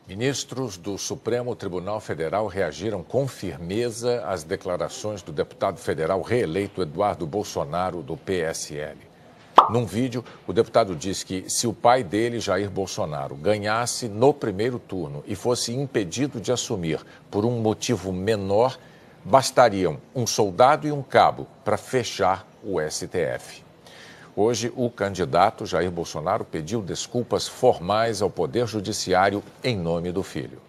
Ministros do Supremo Tribunal Federal reagiram com firmeza às declarações do deputado federal reeleito Eduardo Bolsonaro, do PSL. Num vídeo, o deputado disse que se o pai dele, Jair Bolsonaro, ganhasse no primeiro turno e fosse impedido de assumir por um motivo menor, bastariam um soldado e um cabo para fechar o STF. Hoje, o candidato Jair Bolsonaro pediu desculpas formais ao Poder Judiciário em nome do filho.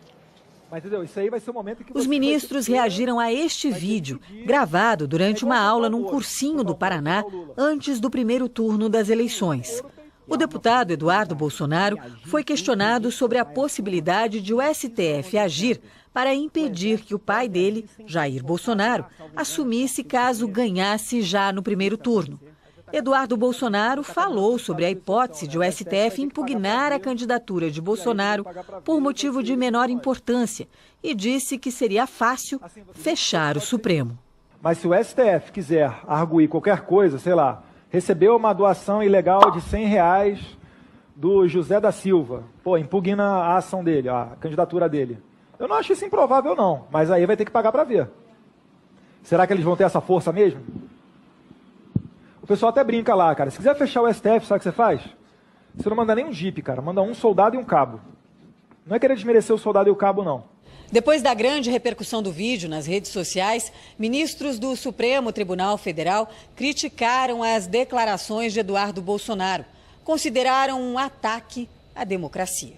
Mas, entendeu? Isso aí vai ser o momento que os ministros reagiram a este vídeo, gravado durante uma aula num cursinho do Paraná, antes do primeiro turno das eleições. O deputado Eduardo Bolsonaro foi questionado sobre a possibilidade de o STF agir para impedir que o pai dele, Jair Bolsonaro, assumisse caso ganhasse já no primeiro turno. Eduardo Bolsonaro falou sobre a hipótese de o STF impugnar a candidatura de Bolsonaro por motivo de menor importância e disse que seria fácil fechar o Supremo. Mas se o STF quiser arguir qualquer coisa, sei lá, recebeu uma doação ilegal de R$100 do José da Silva, impugna a ação dele, a candidatura dele. Eu não acho isso improvável não, mas aí vai ter que pagar para ver. Será que eles vão ter essa força mesmo? O pessoal até brinca lá, cara. Se quiser fechar o STF, sabe o que você faz? Você não manda nem um jipe, cara. Manda um soldado e um cabo. Não é querer desmerecer o soldado e o cabo, não. Depois da grande repercussão do vídeo nas redes sociais, ministros do Supremo Tribunal Federal criticaram as declarações de Eduardo Bolsonaro. Consideraram um ataque à democracia.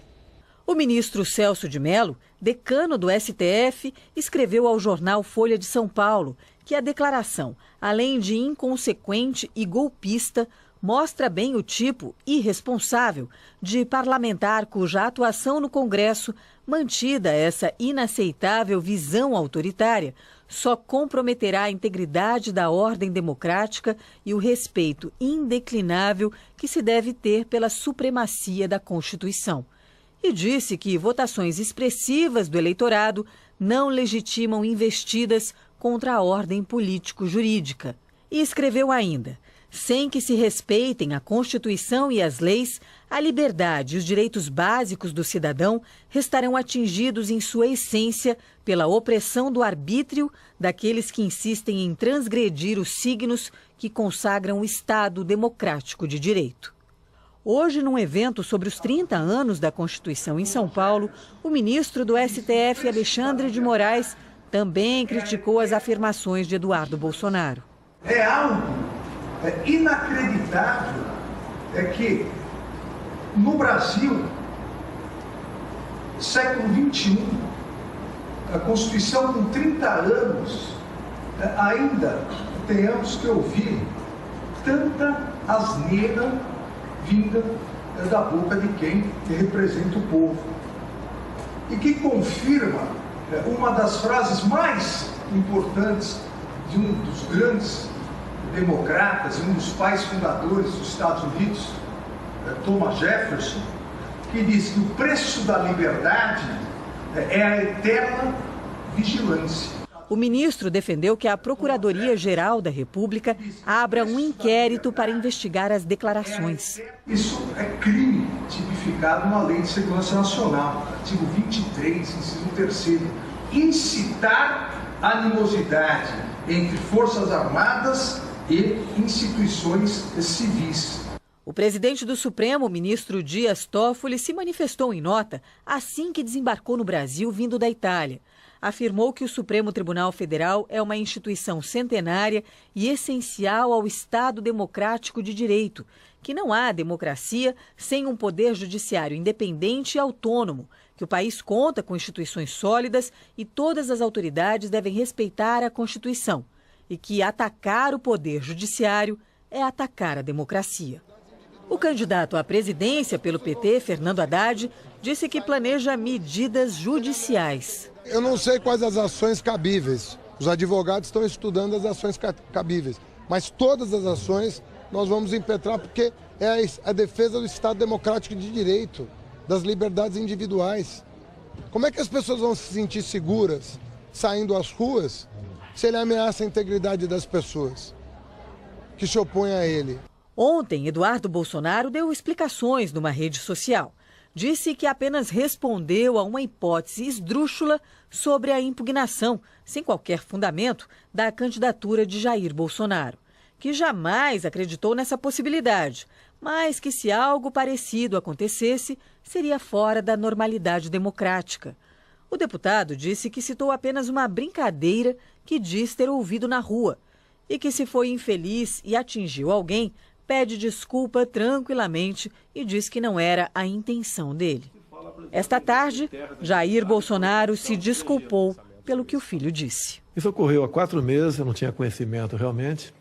O ministro Celso de Mello, decano do STF, escreveu ao jornal Folha de São Paulo que a declaração, além de inconsequente e golpista, mostra bem o tipo irresponsável de parlamentar cuja atuação no Congresso, mantida essa inaceitável visão autoritária, só comprometerá a integridade da ordem democrática e o respeito indeclinável que se deve ter pela supremacia da Constituição. E disse que votações expressivas do eleitorado não legitimam investidas contra a ordem político-jurídica. E escreveu ainda: sem que se respeitem a Constituição e as leis, a liberdade e os direitos básicos do cidadão restarão atingidos em sua essência pela opressão do arbítrio daqueles que insistem em transgredir os signos que consagram o Estado democrático de direito. Hoje, num evento sobre os 30 anos da Constituição em São Paulo, o ministro do STF, Alexandre de Moraes, também criticou as afirmações de Eduardo Bolsonaro. É algo inacreditável que no Brasil, século XXI, a Constituição com 30 anos, ainda tenhamos que ouvir tanta asneira vinda da boca de quem representa o povo. E que confirma uma das frases mais importantes de um dos grandes democratas, um dos pais fundadores dos Estados Unidos, Thomas Jefferson, que diz que o preço da liberdade é a eterna vigilância. O ministro defendeu que a Procuradoria-Geral da República abra um inquérito para investigar as declarações. Isso é crime tipificado na Lei de Segurança Nacional, artigo 23, inciso 3º. Incitar animosidade entre Forças Armadas e instituições civis. O presidente do Supremo, ministro Dias Toffoli, se manifestou em nota assim que desembarcou no Brasil vindo da Itália. Afirmou que o Supremo Tribunal Federal é uma instituição centenária e essencial ao Estado democrático de direito, que não há democracia sem um poder judiciário independente e autônomo, que o país conta com instituições sólidas e todas as autoridades devem respeitar a Constituição, e que atacar o poder judiciário é atacar a democracia. O candidato à presidência pelo PT, Fernando Haddad, disse que planeja medidas judiciais. Eu não sei quais as ações cabíveis. Os advogados estão estudando as ações cabíveis. Mas todas as ações nós vamos impetrar porque é a defesa do Estado democrático de direito, das liberdades individuais. Como é que as pessoas vão se sentir seguras saindo às ruas se ele ameaça a integridade das pessoas que se opõem a ele? Ontem, Eduardo Bolsonaro deu explicações numa rede social. disse que apenas respondeu a uma hipótese esdrúxula sobre a impugnação, sem qualquer fundamento, da candidatura de Jair Bolsonaro, que jamais acreditou nessa possibilidade, mas que se algo parecido acontecesse, seria fora da normalidade democrática. O deputado disse que citou apenas uma brincadeira que diz ter ouvido na rua e que, se foi infeliz e atingiu alguém, pede desculpa tranquilamente e diz que não era a intenção dele. Esta tarde, Jair Bolsonaro se desculpou pelo que o filho disse. Isso ocorreu há 4 meses, eu não tinha conhecimento realmente.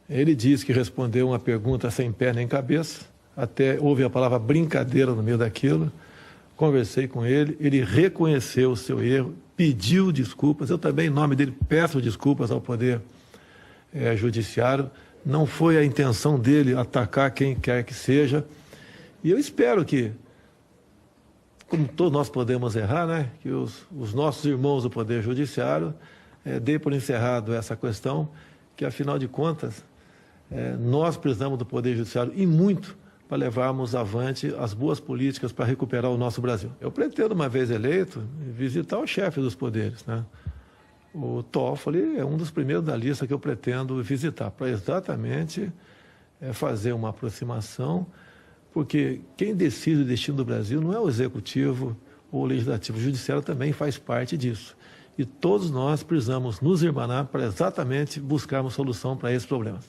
Ele disse que respondeu uma pergunta sem pé nem cabeça, até houve a palavra brincadeira no meio daquilo. Conversei com ele, ele reconheceu o seu erro, pediu desculpas. Eu também, em nome dele, peço desculpas ao Poder Judiciário. Não foi a intenção dele atacar quem quer que seja. E eu espero que, como todos nós podemos errar, né, que os nossos irmãos do Poder Judiciário dêem por encerrado essa questão, que, afinal de contas, nós precisamos do Poder Judiciário e muito para levarmos avante as boas políticas para recuperar o nosso Brasil. Eu pretendo, uma vez eleito, visitar o chefe dos poderes, né? O Toffoli é um dos primeiros da lista que eu pretendo visitar, para exatamente fazer uma aproximação, porque quem decide o destino do Brasil não é o Executivo ou o Legislativo, o Judiciário também faz parte disso. E todos nós precisamos nos irmanar para exatamente buscarmos solução para esses problemas.